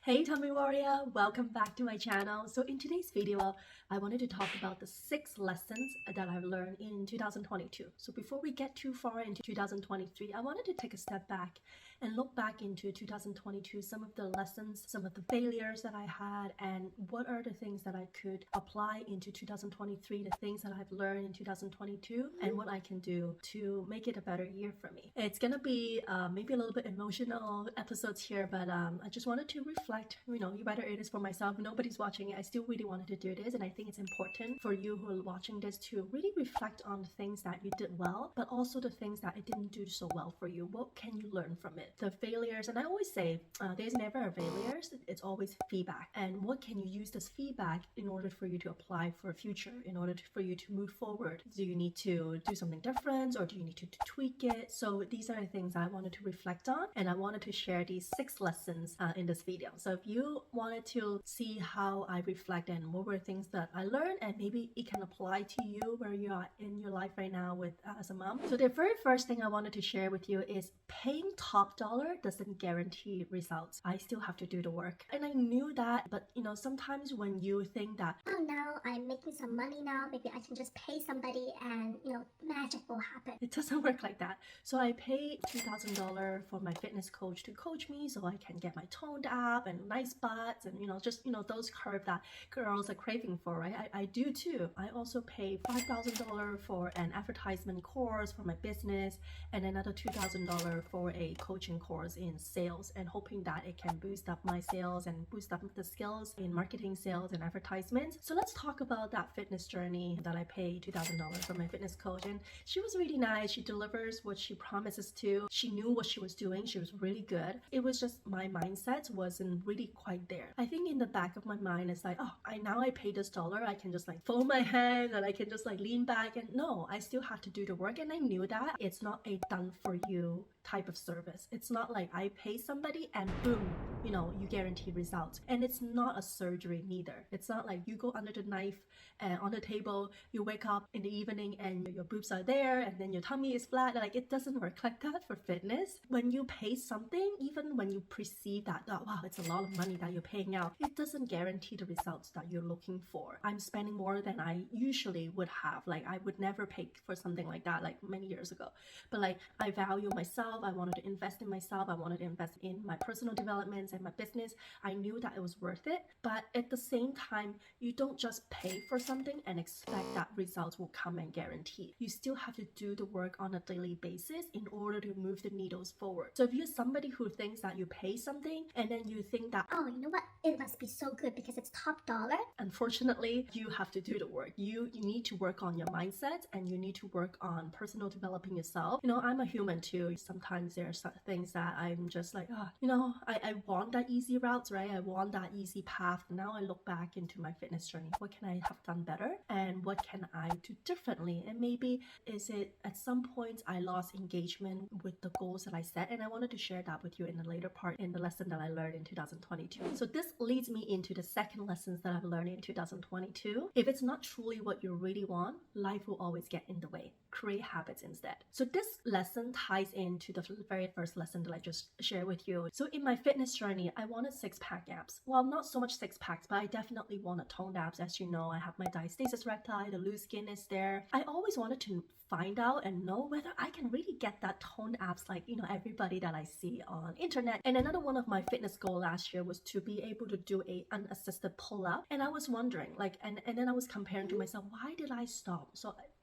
Hey Tummy Warrior, welcome back to my channel. So in today's video, I wanted to talk about the 6 lessons that I've learned in 2022. So before we get too far into 2023, I wanted to take a step back and look back into 2022, some of the lessons, some of the failures that I had, and what are the things that I could apply into 2023, the things that I've learned in 2022, and what I can do to make it a better year for me. It's gonna be maybe a little bit emotional episodes here, but I just wanted to reflect, whether it is for myself, nobody's watching it, I still really wanted to do this, and I think it's important for you who are watching this to really reflect on the things that you did well, but also the things that it didn't do so well for you. What can you learn from it? The failures, and I always say there's never a failures, it's always feedback. And what can you use this feedback in order for you to apply for a future, in order for you to move forward? Do you need to do something different, or do you need to tweak it? So these are the things I wanted to reflect on, and I wanted to share these 6 lessons in this video. So if you wanted to see how I reflect and what were things that I learned, and maybe it can apply to you where you are in your life right now with as a mom. So the very first thing I wanted to share with you is paying top dollar doesn't guarantee results. I still have to do the work, and I knew that, but sometimes when you think that, oh, now I'm making some money now, maybe I can just pay somebody and magic will happen. It doesn't work like that. So I paid $2,000 for my fitness coach to coach me so I can get my toned up and nice butts and just those curves that girls are craving for, right? I do too. I also paid $5,000 for an advertisement course for my business, and another $2,000 for a coaching course in sales, and hoping that it can boost up my sales and boost up the skills in marketing, sales, and advertisements. So let's talk about that fitness journey that I paid $2,000 for my fitness coach. And she was really nice. She delivers what she promises to. She knew what she was doing. She was really good. It was just my mindset wasn't really quite there. I think in the back of my mind it's like, oh, I paid this dollar, I can just fold my hands and I can just lean back. And no, I still have to do the work, and I knew that it's not a done for you type of service. It's not like I pay somebody and boom, you guarantee results. And it's not a surgery neither. It's not like you go under the knife and on the table, you wake up in the evening and your boobs are there and then your tummy is flat. It doesn't work like that for fitness. When you pay something, even when you perceive that, oh, wow, it's a lot of money that you're paying out, it doesn't guarantee the results that you're looking for. I'm spending more than I usually would have. I would never pay for something like that many years ago. But I value myself. I wanted to invest in myself. I wanted to invest in my personal developments and my business. I knew that it was worth it. But at the same time, you don't just pay for something and expect that results will come and guarantee. You still have to do the work on a daily basis in order to move the needles forward. So if you're somebody who thinks that you pay something and then you think that, oh, you know what, it must be so good because it's top dollar, unfortunately, you have to do the work. You need to work on your mindset, and you need to work on personal developing yourself. I'm a human too. Sometimes there are some things that I'm just like, I want that easy route, right? I want that easy path. Now I look back into my fitness journey. What can I have done better? And what can I do differently? And maybe is it at some point I lost engagement with the goals that I set? And I wanted to share that with you in the later part in the lesson that I learned in 2022. So this leads me into the second lessons that I've learned in 2022. If it's not truly what you really want, life will always get in the way. Create habits instead. So this lesson ties into the very first lesson that I just shared with you. So in my fitness journey, I wanted 6-pack abs. Well, not so much 6-packs, but I definitely wanted toned abs. As you know, I have my Diastasis Recti, the loose skin is there. I always wanted to find out and know whether I can really get that toned abs everybody that I see on internet. And another one of my fitness goal last year was to be able to do a unassisted pull-up. And I was wondering, and then I was comparing to myself, why did I stop?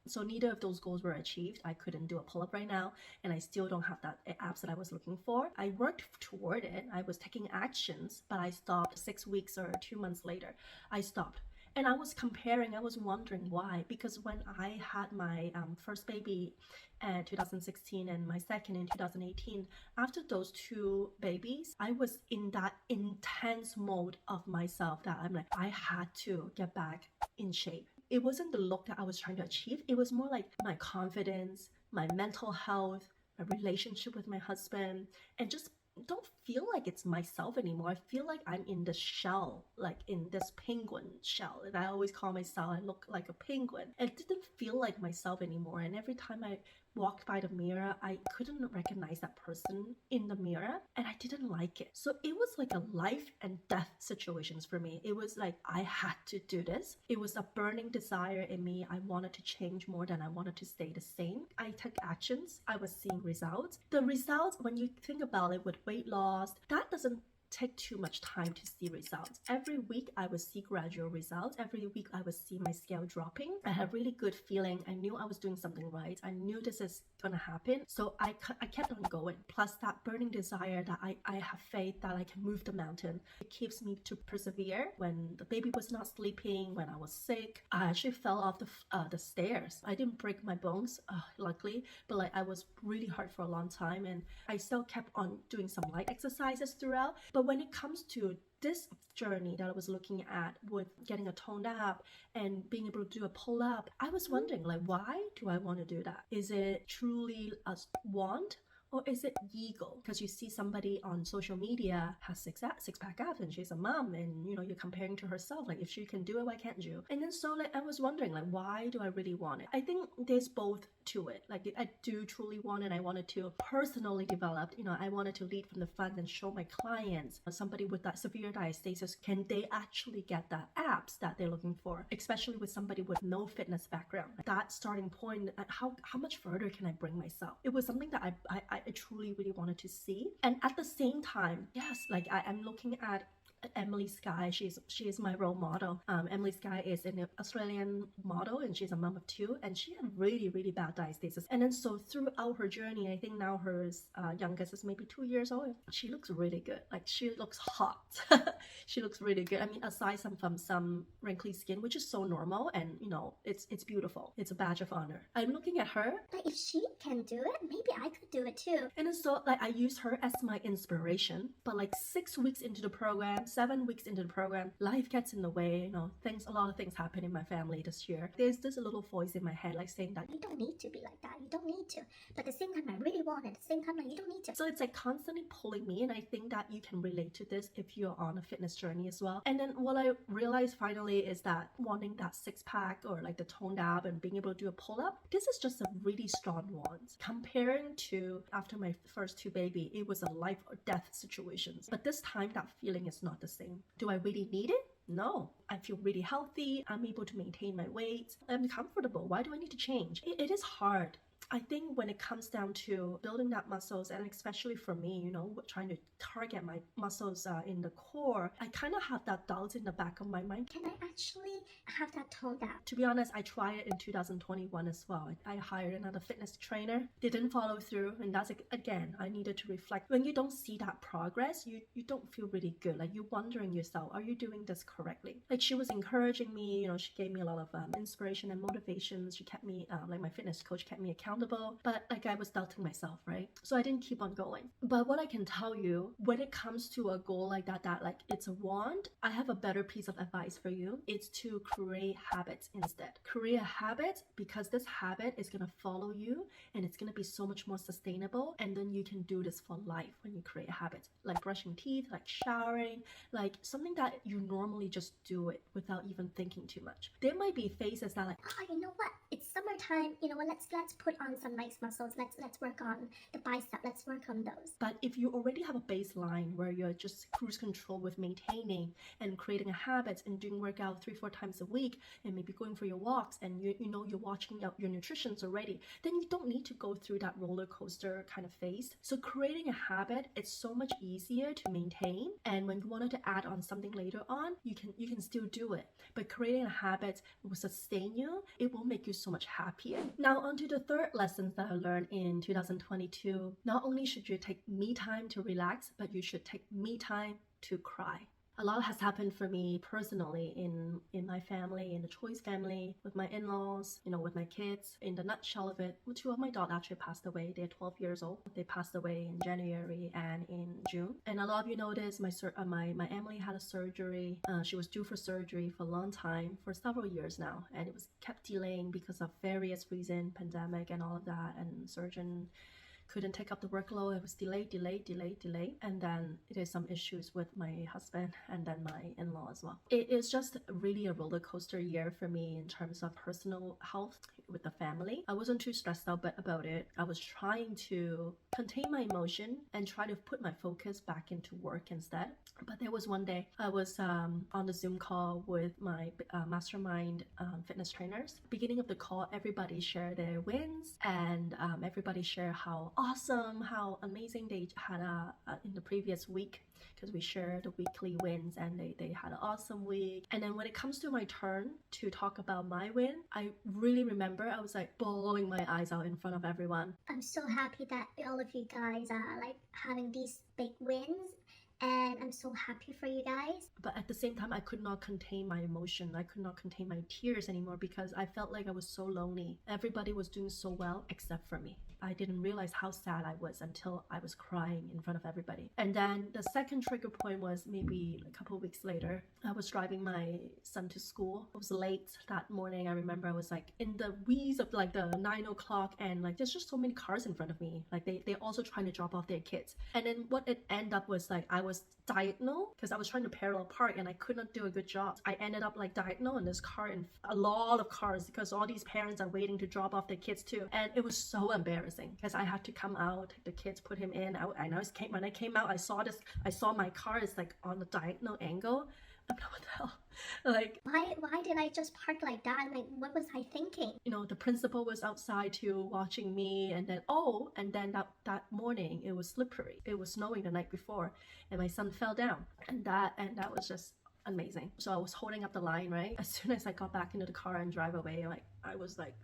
So neither of those goals were achieved. I couldn't do a pull-up right now, and I still don't have that abs that I was looking for. I worked toward it. I was taking actions, but I stopped 6 weeks or 2 months later. I stopped. And I was comparing, I was wondering why. Because when I had my first baby in 2016 and my second in 2018, after those 2 babies, I was in that intense mode of myself that I'm like, I had to get back in shape. It wasn't the look that I was trying to achieve. It was more like my confidence, my mental health, my relationship with my husband, and just don't feel like it's myself anymore. I feel like I'm in this shell, in this penguin shell. And I always call myself, I look like a penguin. It didn't feel like myself anymore. And every time I walked by the mirror, I couldn't recognize that person in the mirror and I didn't like it. So it was like a life and death situations for me. It was like I had to do this. It was a burning desire in me. I wanted to change more than I wanted to stay the same. I took actions. I was seeing results. The results, when you think about it with weight loss, that doesn't take too much time to see results. Every week I would see gradual results. Every week I would see my scale dropping. I had really good feeling. I knew I was doing something right. I knew this is gonna happen. So I kept on going. Plus that burning desire that I have faith that I can move the mountain. It keeps me to persevere. When the baby was not sleeping, when I was sick, I actually fell off the stairs. I didn't break my bones, luckily, but like I was really hurt for a long time, and I still kept on doing some light exercises throughout. But when it comes to this journey that I was looking at with getting a toned up and being able to do a pull-up, I was wondering, like, why do I want to do that? Is it truly a want? Or is it ego? Because you see somebody on social media has six-pack abs and she's a mom, and you know, you're comparing to herself, like if she can do it, why can't you? And then so like I was wondering, like, why do I really want it? I think there's both to it. Like I do truly want it. I wanted to personally develop, you know, I wanted to lead from the front and show my clients, somebody with that severe diastasis, can they actually get the abs that they're looking for, especially with somebody with no fitness background. That starting point, how much further can I bring myself? It was something that I truly really wanted to see. And at the same time, yes, like I'm looking at Emily Skye. She is my role model. Emily Skye is an Australian model, and she's a mom of two, and she had really bad diastasis. And then so throughout her journey, I think now her youngest is maybe 2 years old. She looks really good. Like she looks hot. She looks really good. I mean, aside from some wrinkly skin, which is so normal, and you know, it's beautiful. It's a badge of honor. I'm looking at her. But if she can do it, maybe I could do it too. And then so like I use her as my inspiration. But like 6 weeks into the program, 7 weeks into the program, life gets in the way. You know, a lot of things happen in my family this year. There's this little voice in my head like saying that you don't need to be like that. You don't need to. But at the same time, I really want it. At the same time, like, you don't need to. So it's like constantly pulling me, and I think that you can relate to this if you're on a fitness journey as well. And then what I realized finally is that wanting that six-pack or like the toned ab and being able to do a pull-up, this is just a really strong want. Comparing to after my first two baby, it was a life or death situation. But this time that feeling is not the same. Do I really need it? No, I feel really healthy. I'm able to maintain my weight. I'm comfortable. Why do I need to change? It is hard. I think when it comes down to building that muscles, and especially for me, you know, trying to target my muscles in the core, I kind of have that doubt in the back of my mind. Can I actually have that toned out? To be honest, I tried it in 2021 as well. I hired another fitness trainer. Didn't follow through, and that's again, I needed to reflect. When you don't see that progress, you don't feel really good. Like you're wondering yourself, are you doing this correctly? Like she was encouraging me, you know, she gave me a lot of inspiration and motivation. She kept me, like my fitness coach kept me accountable. But like I was doubting myself, right? So I didn't keep on going. But what I can tell you, when it comes to a goal like that like it's a want, I have a better piece of advice for you. It's to create habits instead. Create a habit, because this habit is gonna follow you and it's gonna be so much more sustainable. And then you can do this for life when you create a habit, like brushing teeth, like showering, like something that you normally just do it without even thinking too much. There might be phases that like, oh, you know what? It's summertime. You know what? Let's put on some nice muscles. Let's work on the bicep. Let's work on those. But if you already have a baseline where you're just cruise control with maintaining and creating a habit and doing workout 3-4 times a week, and maybe going for your walks, and you know you're watching out your nutrition already, then you don't need to go through that roller coaster kind of phase. So creating a habit, it's so much easier to maintain, and when you wanted to add on something later on, you can still do it. But creating a habit will sustain you. It will make you so much happier. Now on to the third lesson that I learned in 2022. Not only should you take me time to relax, but you should take me time to cry. A lot has happened for me personally in my family, in the Choice family, with my in-laws, you know, with my kids. In the nutshell of it, 2 of my dogs actually passed away. They're 12 years old. They passed away in January and in June. And a lot of you noticed my Emily had a surgery. She was due for surgery for a long time, for several years now, and it was kept delaying because of various reasons, pandemic and all of that, and surgeon couldn't take up the workload. It was delayed. And then there's some issues with my husband and then my in-law as well. It is just really a roller coaster year for me in terms of personal health with the family. I wasn't too stressed out about it. I was trying to contain my emotion and try to put my focus back into work instead. But there was one day I was on the Zoom call with my mastermind fitness trainers. Beginning of the call, everybody shared their wins and everybody shared how awesome, how amazing they had in the previous week, because we share the weekly wins and they had an awesome week. And then when it comes to my turn to talk about my win, I really remember I was like bawling my eyes out in front of everyone. I'm so happy that all of you guys are like having these big wins, and I'm so happy for you guys. But at the same time, I could not contain my emotion. I could not contain my tears anymore because I felt like I was so lonely. Everybody was doing so well except for me. I didn't realize how sad I was until I was crying in front of everybody. And then the second trigger point was maybe a couple of weeks later. I was driving my son to school. It was late that morning. I remember I was like in the wheeze of like the 9 o'clock, and like there's just so many cars in front of me. Like they also trying to drop off their kids. And then what it ended up was like I was diagonal because I was trying to parallel park and I could not do a good job. I ended up like diagonal in this car and a lot of cars because all these parents are waiting to drop off their kids too. And it was so embarrassing because I had to come out, the kids put him in. When I came out, I saw my car is like on the diagonal angle. I'm like, what the hell? Like, why did I just park like that? Like, what was I thinking? You know, the principal was outside too watching me, and then that morning it was slippery. It was snowing the night before and my son fell down, and that was just amazing. So I was holding up the line, right? As soon as I got back into the car and drive away, like I was like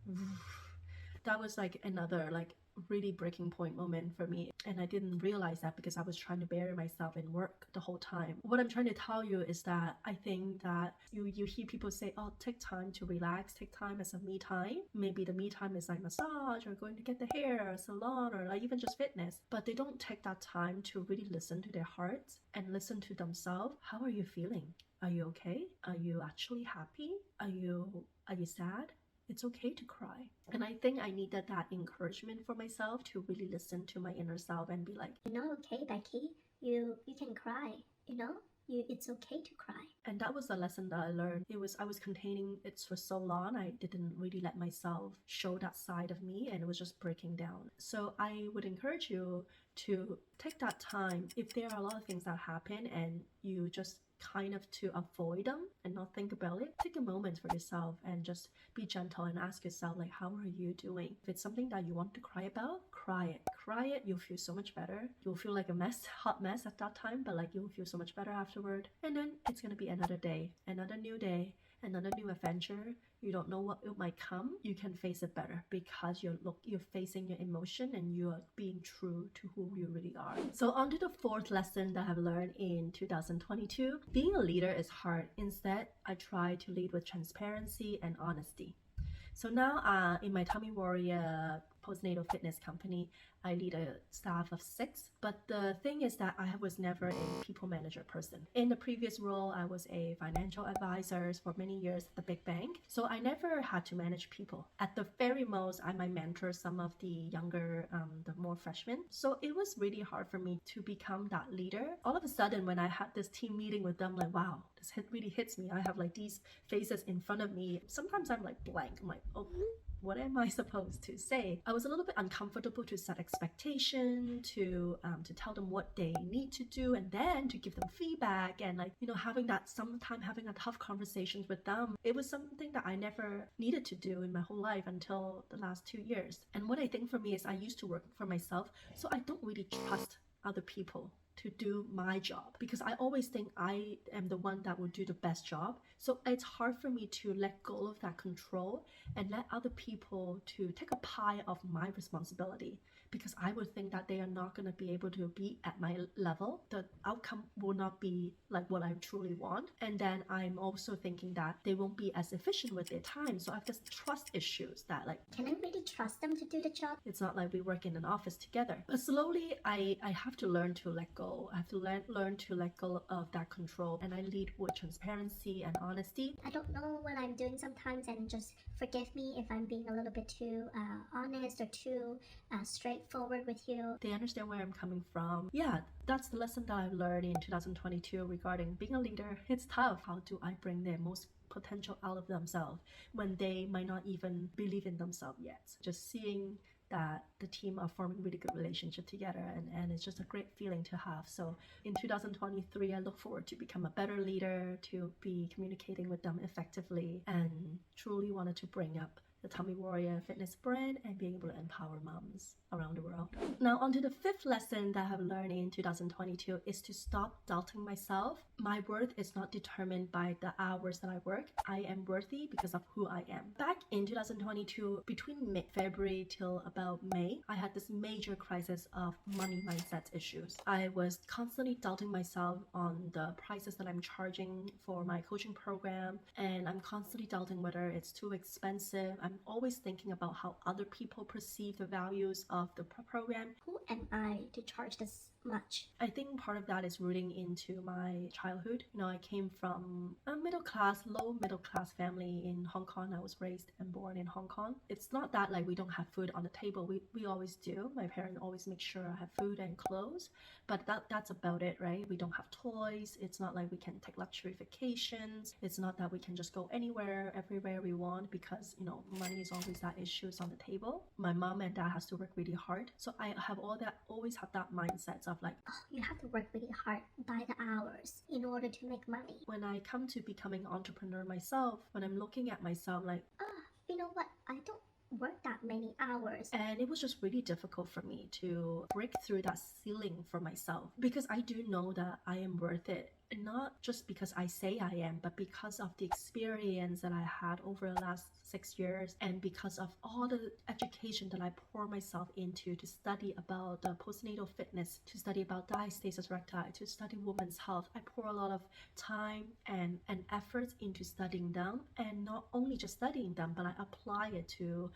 that was like another like really breaking point moment for me, and I didn't realize that because I was trying to bury myself in work the whole time. What I'm trying to tell you is that I think that you hear people say, oh, take time to relax, take time as a me time. Maybe the me time is like massage or going to get the hair or salon or like even just fitness, but they don't take that time to really listen to their hearts and listen to themselves. How are you feeling? Are you okay? Are you actually happy? Are you sad? It's okay to cry. And I think I needed that encouragement for myself to really listen to my inner self and be like, Okay, Becky, you can cry, it's okay to cry. And that was the lesson that I learned. I was containing it for so long. I didn't really let myself show that side of me, and it was just breaking down. So I would encourage you to take that time. If there are a lot of things that happen and you just kind of to avoid them and not think about it, take a moment for yourself and just be gentle and ask yourself, like, how are you doing? If it's something that you want to cry about, cry it. You'll feel so much better. You'll feel like a hot mess at that time, but like you'll feel so much better afterward. And then it's gonna be another day, another new day, another new adventure. You don't know what it might come. You can face it better because you're facing your emotion and you are being true to who you really are. So on to the fourth lesson that I've learned in 2022. Being a leader is hard. Instead, I try to lead with transparency and honesty. So now in my Tummy Warrior postnatal fitness company, I lead a staff of 6, but the thing is that I was never a people manager person. In the previous role, I was a financial advisor for many years at the big bank, so I never had to manage people. At the very most, I might mentor some of the younger, the more freshmen. So it was really hard for me to become that leader. All of a sudden, when I had this team meeting with them, like, wow, this really hits me. I have like these faces in front of me. Sometimes I'm like blank. I'm like, oh, what am I supposed to say? I was a little bit uncomfortable to set expectation, to tell them what they need to do, and then to give them feedback, and like, having a tough conversations with them. It was something that I never needed to do in my whole life until the last 2 years. And what I think for me is I used to work for myself, so I don't really trust other people to do my job because I always think I am the one that will do the best job. So it's hard for me to let go of that control and let other people to take a pie of my responsibility, because I would think that they are not going to be able to be at my level. The outcome will not be like what I truly want. And then I'm also thinking that they won't be as efficient with their time. So I have this trust issues that like, can I really trust them to do the job? It's not like we work in an office together. But slowly I have to learn to let go. I have to learn to let go of that control. And I lead with transparency and honesty. I don't know what I'm doing sometimes, and just forgive me if I'm being a little bit too honest or too straight straightforward with you. They understand where I'm coming from. Yeah, that's the lesson that I've learned in 2022 regarding being a leader. It's tough. How do I bring their most potential out of themselves when they might not even believe in themselves yet? Just seeing that the team are forming really good relationship together, and it's just a great feeling to have. So in 2023, I look forward to become a better leader, to be communicating with them effectively, and truly wanted to bring up the Tummy Warrior fitness brand and being able to empower moms around the world. Now on to the fifth lesson that I have learned in 2022 is to stop doubting myself. My worth is not determined by the hours that I work. I am worthy because of who I am. Back in 2022, between mid-February till about May, I had this major crisis of money mindset issues. I was constantly doubting myself on the prices that I'm charging for my coaching program, and I'm constantly doubting whether it's too expensive. I'm always thinking about how other people perceive the values of the program. Who am I to charge this much? I think part of that is rooting into my childhood. You know, I came from a low middle class family in Hong Kong. I was raised and born in Hong Kong. It's not that like we don't have food on the table. We always do. My parents always make sure I have food and clothes, but that's about it, right? We don't have toys. It's not like we can take luxury vacations. It's not that we can just go anywhere, everywhere we want, because, you know, money is always that issues on the table. My mom and dad has to work really hard. So I have always have that mindset of like, Oh, you have to work really hard by the hours in order to make money. when I come to becoming an entrepreneur myself, when I'm looking at myself like, You know what? I don't work that many hours. and it was just really difficult for me to break through that ceiling for myself, because I do know that I am worth it. And not just because I say I am, but because of the experience that I had over the last 6 years, and because of all the education that I pour myself into to study about the postnatal fitness, to study about diastasis recti, to study women's health. I pour a lot of time and effort into studying them, and not only just studying them, but I apply it to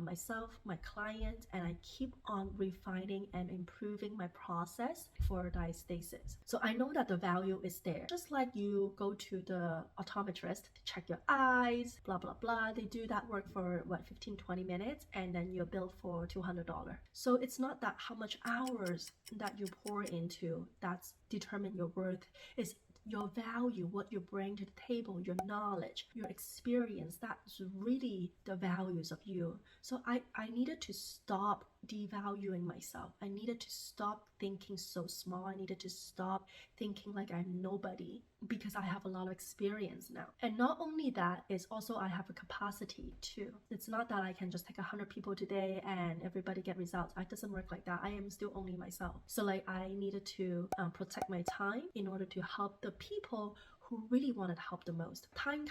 myself, my client, and I keep on refining and improving my process for diastasis. So I know that the value is there. Just like you go to the optometrist to check your eyes, blah blah blah, they do that work for what, 15-20 minutes, and then you're billed for $200. So it's not that how much hours that you pour into that's determine your worth. It's your value, what you bring to the table, your knowledge, your experience. That's really the values of you. So I needed to stop devaluing myself. I needed to stop thinking so small. I needed to stop thinking like I'm nobody, because I have a lot of experience now. And not only that, is also I have a capacity too. It's not that I can just take 100 people today and everybody get results. It doesn't work like that. I am still only myself. So like I needed to protect my time in order to help the people who really wanted help the most. Tying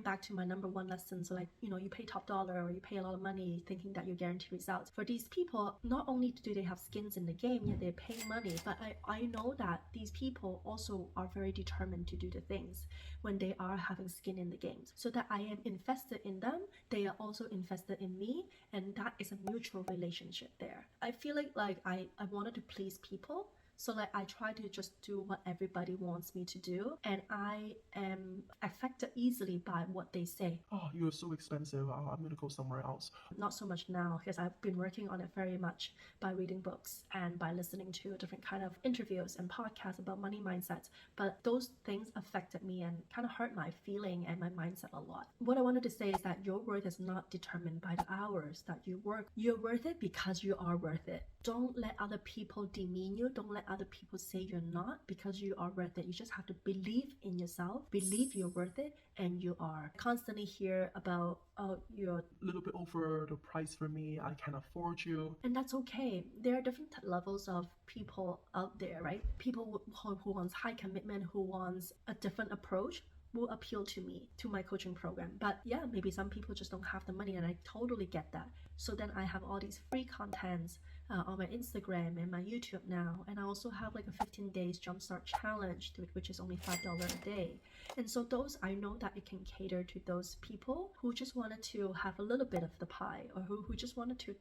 back to my number one lesson. So like, you know, you pay top dollar or you pay a lot of money thinking that you guarantee results. For these people, not only do they have skins in the game, yet they're paying money, but I know that these people also are very determined to do the things when they are having skin in the games. So that I am invested in them, they are also invested in me, and that is a mutual relationship there. I feel like I wanted to please people. So like I try to just do what everybody wants me to do, and I am affected easily by what they say. Oh, you're so expensive. I'm going to go somewhere else. Not so much now, because I've been working on it very much by reading books and by listening to different kind of interviews and podcasts about money mindsets. But those things affected me and kind of hurt my feeling and my mindset a lot. What I wanted to say is that your worth is not determined by the hours that you work. You're worth it because you are worth it. Don't let other people demean you. Don't let other people say you're not, because you are worth it. You just have to believe in yourself, believe you're worth it, and you are. Constantly hear about, oh, you're A little bit over the price for me. I can't afford you. and that's okay. There are different levels of people out there, right? People who wants high commitment, who wants a different approach, will appeal to me, to my coaching program. But yeah, maybe some people just don't have the money, and I totally get that. So then I have all these free contents on my Instagram and my YouTube now, and I also have like a 15 days jumpstart challenge, which is only $5 a day. And so those, I know that it can cater to those people who just wanted to have a little bit of the pie, or who just wanted to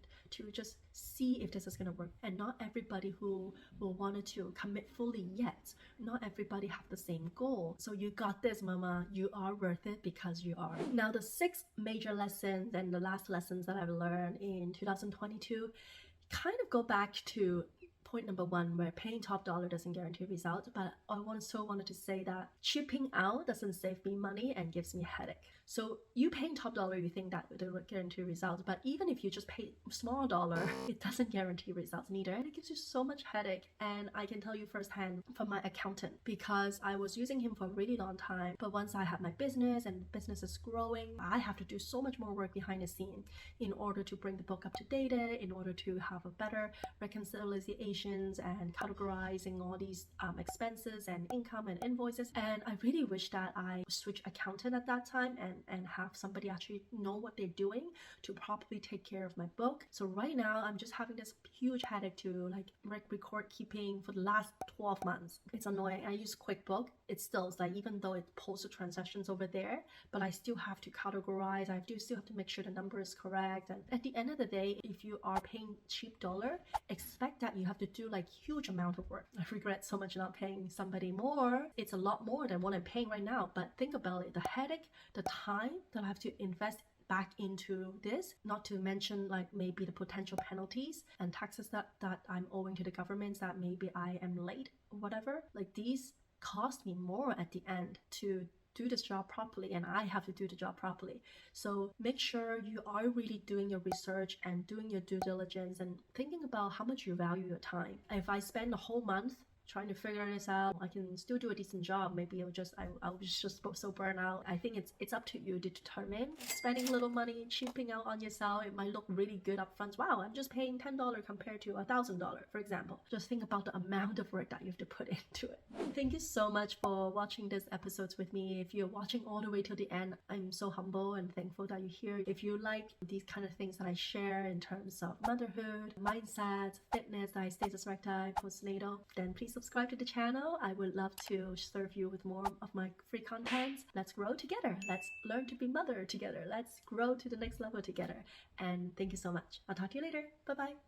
just see if this is gonna work. And not everybody who will wanted to commit fully yet. Not everybody have the same goal. So you got this, mama. You are worth it because you are. Now the 6 major lessons and the last lessons that I've learned in 2022. kind of go back to point number one, where paying top dollar doesn't guarantee results, but I wanted to say that chipping out doesn't save me money and gives me a headache. So you paying top dollar, you think that it will guarantee results, but even if you just pay small dollar, it doesn't guarantee results neither, and it gives you so much headache. And I can tell you firsthand from my accountant, because I was using him for a really long time, but once I have my business and business is growing, I have to do so much more work behind the scene in order to bring the book up to date, in order to have a better reconciliations and categorizing all these expenses and income and invoices. And I really wish that I switched accountant at that time and have somebody actually know what they're doing to properly take care of my book. So right now I'm just having this huge headache to like record keeping for the last 12 months. It's annoying. I use QuickBook. It's still like, even though it pulls the transactions over there, but I still have to categorize. I do still have to make sure the number is correct. And at the end of the day, if you are paying cheap dollar, expect that you have to do like huge amount of work. I regret so much not paying somebody more. It's a lot more than what I'm paying right now, but think about it, the headache, the time that I have to invest back into this, not to mention like maybe the potential penalties and taxes that I'm owing to the governments, that maybe I am late or whatever. Like, these cost me more at the end to do this job properly, and I have to do the job properly. So make sure you are really doing your research and doing your due diligence and thinking about how much you value your time. If I spend a whole month trying to figure this out, I can still do a decent job. Maybe I'll just so burn out. I think it's up to you to determine. Spending a little money, cheaping out on yourself, it might look really good up front. Wow, I'm just paying $10 compared to $1,000, for example. Just think about the amount of work that you have to put into it. Thank you so much for watching this episodes with me. If you're watching all the way till the end, I'm so humble and thankful that you're here. If you like these kind of things that I share in terms of motherhood, mindset, fitness, diastasis recti, postnatal, then please subscribe to the channel. I would love to serve you with more of my free content. Let's grow together. Let's learn to be mother together. Let's grow to the next level together. And thank you so much. I'll talk to you later. Bye bye.